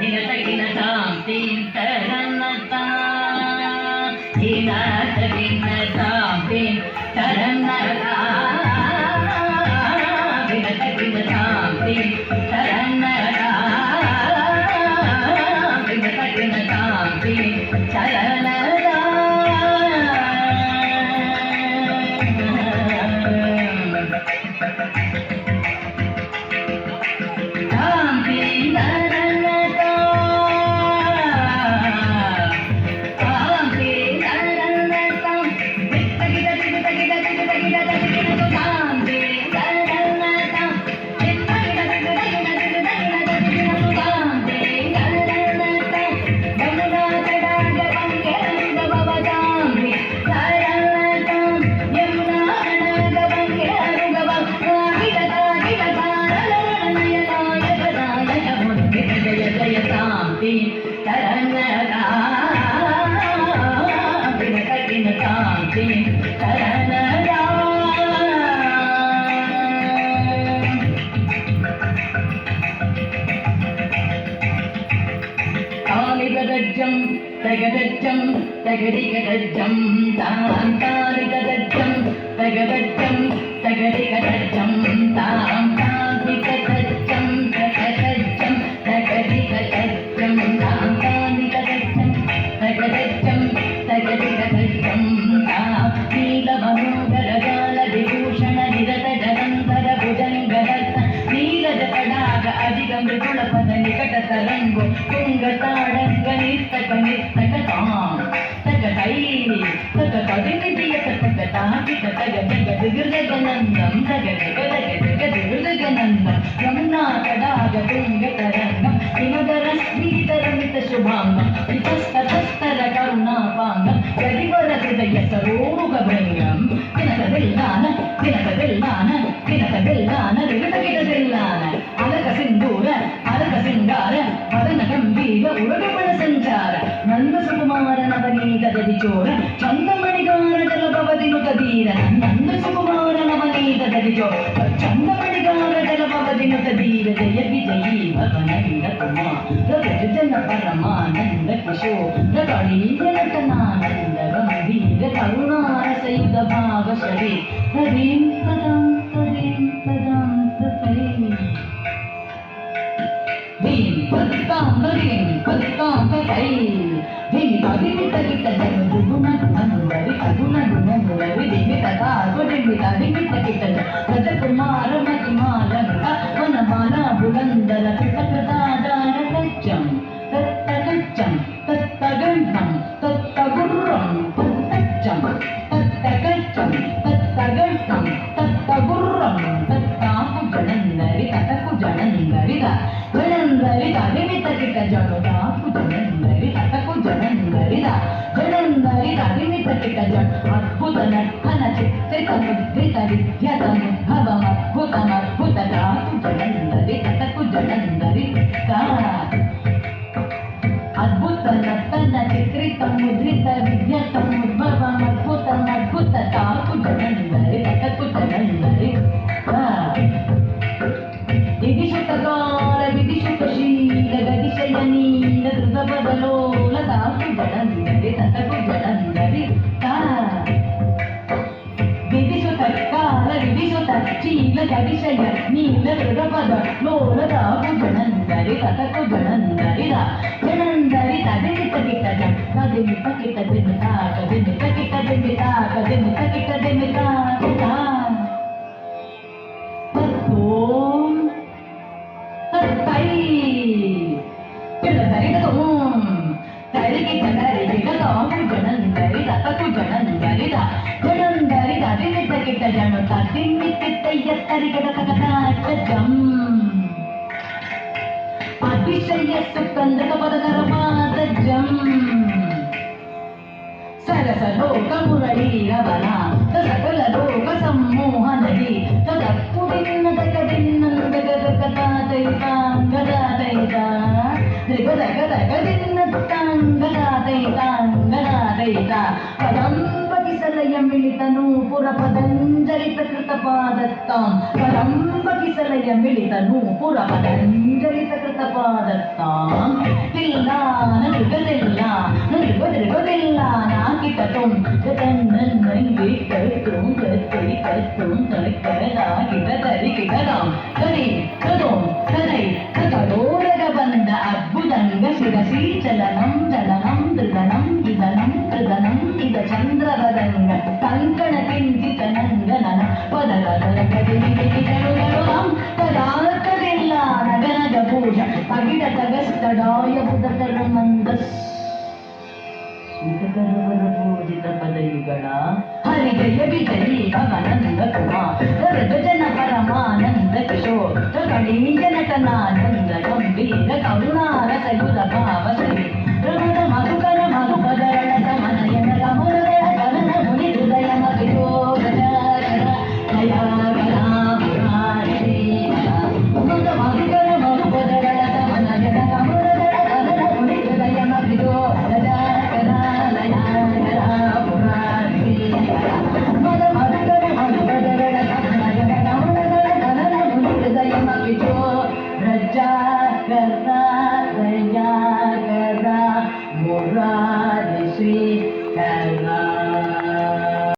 गिनतां तीं तरन्नता गिनतां तीं तरन्नता गिनतां तीं तरन्नता गिनतां तीं तरन्नता తగదజ్జం తగదిగదజ్జం తాం తారిగదజ్జం తగదజ్జం తగదిగదజ్జం తాం తారిగదజ్జం తగదజ్జం తగదిగదజ్జం తాం తారిగదజ్జం తగదజ్జం తగదిగదజ్జం తాం నీలమనోగరగాల విభూషణ నిరత జలంధర భుజంగరత్న నీరజ తడాగ అధిగ మృదుల పద నికట తరంగు తుంగతాడంగ నిస్తక నిస్తకతాం తగతై తగతదిమిదియ తగతాకిత తగ జగదిగృగనందం తగదిగదిగదిగదిగనందం యమునా తడాగ తుంగ తరంగం హిమగరస్మీతరమిత శుభాంగం ఇతస్తతస్తర కరుణాపాంగం గరివర హృదయ సరోరుగ భృంగం కినకదిల్లాన కినకదిల్లాన కినకదిల్లాన విగతగిటదిల్లాన అలక సింధూర అలక సింగార పదన గంభీర ఉరగపణ సంచార నంద సుకుమార నవనీత దదిచోర చందమణిగార జలభవదినుత ధీర నంద సుకుమార నవనీత దదిచోర చందమణిగార జలభవదినుత ధీర జయ విజయీ భవనంద కుమార జన పరమానంద కిశోర కళీజనటనానంద గంభీర కరుణారసయుధ భావ శరీ హరీం పదం హరీం పదం భీం పదికాం హరీం పదికాం పై భీమి పదిమి తగిట జను దుగుణ అనువరి అగుణ గుణములవి దిమి తదాగుడిమి తదిమి తగిట గజ కుమార మహిమాలంక వనమాల బులందర పిటకృతాదార కచ్చం తత్తగచ్చం తత్తగంఠం తత్తగుర్రం తత్తచ్చం తత్తగచ్చం తత్తగంఠం తత్తగుర్రం తత్తాకు జనందరి తతకు జనందరిద జనందరిద విమితకిట జనుదాకు జనందరి తతకు జనందరిద జనందరిద విమితకిట జన్ అద్భుత నర్తన చిత్రిత ముద్రిత విద్యతముద్భవమద్భుతమద్భుత తాకు జనందరి తతకు జనందరి అద్భుత నర్తన చిత్రిత ముద్రిత విద్యతముద్భవమద్భుతమద్భుత తాకు జనందరి తతకు జనందరి విధిశుతకాల విధిశుతశీల గదిశయనీల ధృతపదలోల తాకు జనందరి తతకు జనందరి విధిశుతకాల విధిశుతశీల గదిశయ నీల ధృతపదలోల తాకు జనందరి తతకు జనందరి జనందరి తదిమిత కిట జం తదిమిత కిట దిమిత కదిమిత కిట దిమిత కదిమిత కిట దిమిత కిట ఓం తై పిల్లదరిగం తరికి తగరిగం జనందరి తతకు జనందరి జనందరి తదిమిత కిట జను తదిమితిత్తయ్య తరిగద తగదాచం అతిశయ సుకందక పదకర పాదజం సరస లోక మురళీరవన సకల లోక సమ్మోహనది తదప్పుడిన్న తగదిన్నందగదగతాదైతాంగదాదైత త్రిగదగదగదిన్నత్తాంగదాదైతాంగదాదైత పదంబకి సలయమిళ ಮಿಳಿತನು ಪುರ ಪದಂಜಲಿತ ಕೃತ ಪಾದತ್ತಾಂ ಪರಂಬ ಕಿಸಲಯ ಮಿಳಿತನು ಪುರ ಪದಂಜಲಿತ ಕೃತ ಪಾದತ್ತಾಂ ಇಲ್ಲ ನನಗದಿಲ್ಲ ನನಗದಿಲ್ಲ ನಾಕಿಟತುಂ ಗತನ್ನನ್ನಂಗೆ ಕರ್ತುಂ ಕತ್ತೈ ಕರ್ತುಂ ತನಕನಾಗಿಟ ತರಿ ಕಿಟದಾಂ ಕರಿ ಕದೋಂ ಕದೈ ಕದೋರಗ ಬಂದ ಅದ್ಭುತಂಗ ಶಿರಸಿ ಚಲನಂ ಚಲನಂ ತ್ರಿದನಂ ಇದನಂ ತ್ರಿದನಂ ಇದ ಚಂದ್ರವದಂಗ ಕಂಕಣ ಕಿಂಚಿತ ನಂಗನನ ಪದಗದರಗದಿನಿಗಿಗಳುಗಳುಂ ತದಾರ್ಥವಿಲ್ಲ ನಗನಗ ಪೂಜ ಪಗಿಡ ತಗಸ್ತಡಾಯ ಬುಧಕರ ಮಂದಸ್ ಸುಖಕರವರ ಪೂಜಿತ ಪದಯುಗಳ ಹರಿಜಯ ವಿಜಯಿ ಭವನಂದ ಕುಮಾರ್ ಜನ ಪರಮಾನಂದ ಕಿಶೋರ್ ಕಳೀಯ ನಟನಾನಂದ ಗಂಭೀರ ಕರುಣಾರ ಸಯುಧ ಭಾವ ಸರಿ ಪ್ರಮುಖ ಮಧುಕರ ಮಧುಪದ